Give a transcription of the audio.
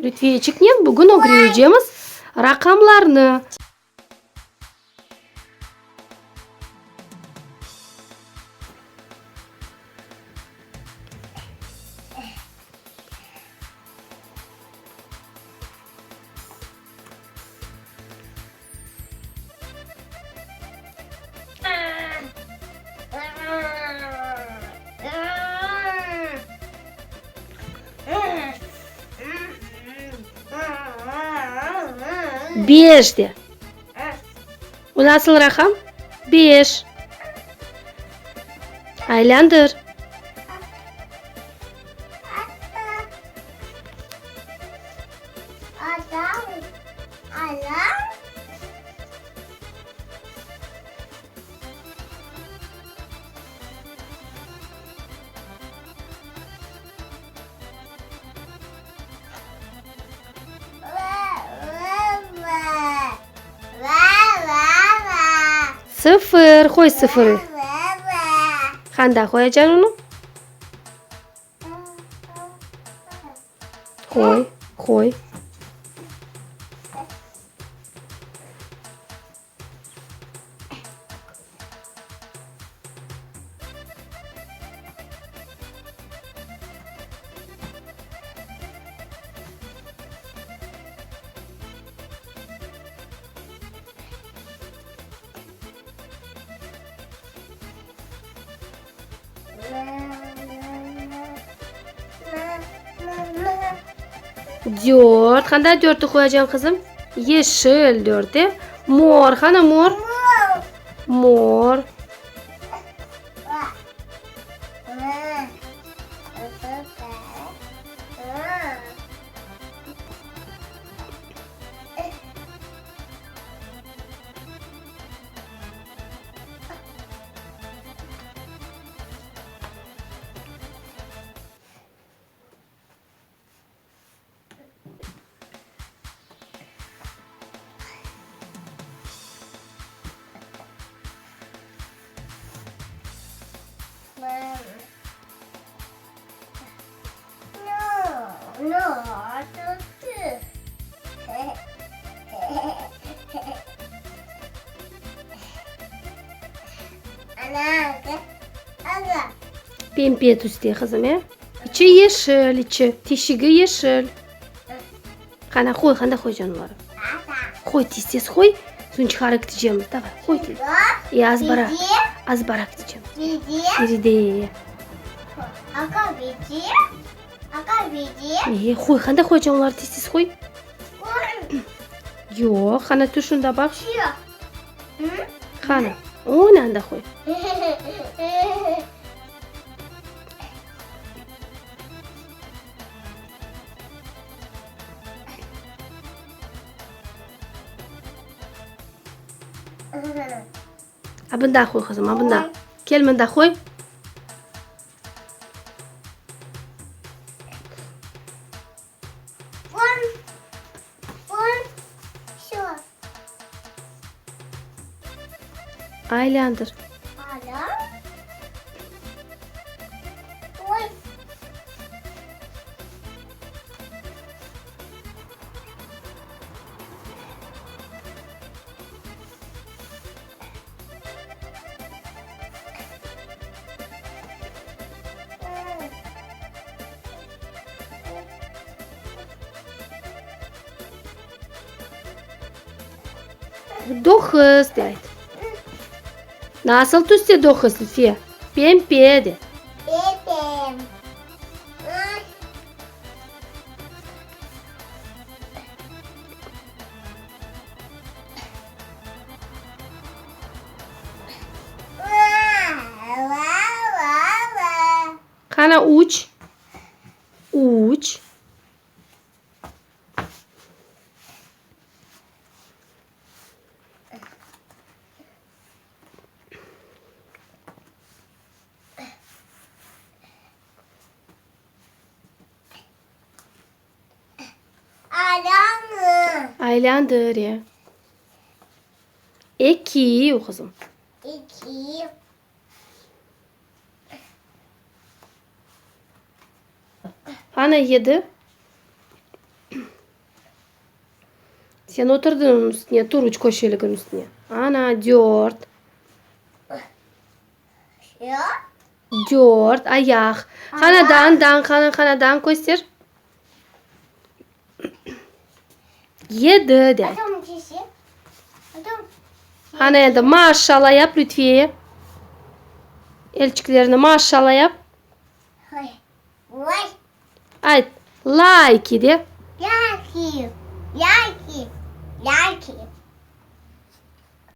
Lütfiyeciğim, bugün okuyacağımız rakamlarını. Beş de. Bu nasıl rakam? 5. Aylandır. Sıfır. Koy sıfırı. Kanda koyacaksın onu. Koy. Koy. Dört. Kanda dörtü koyacaksın kızım. Yeşil dörtte. Mor. Hani mor? Mor. Pimpiyet üstü kızım ya. İçi yeşil, içi. Tişigi yeşil. Kana koy, kanda koy canları. Koy tez koy. Sonra çıkarıp gideceğimiz. Davay, koy tez. Az barak. Az barak gideceğim. Siride. Koy, kanda koy canları tez koy. Yok, kana tuşunda bak. Kana. Onu anda koy. Bunda koy kızım, bunda. Gel bunda koy. Aylandır. Dokuz de. Nasıl tüste dokuz Lütfiye? Pembe de. Kana uç. Uç. Aylandır ya. İki o kızım. Hani yedi. Sen oturdun onun üstüne. Turuç koşuyorluğun üstüne. Ana 4. Ya. 4 ayak. Kanadan göster. 7 de. Atom kişi. Atom. Hanaya da maşallah yap Lütfiye'ye. Elçiklerine maşallah yap. Hay. Vay. Ay like de. Yaki. Yaki. Yaki.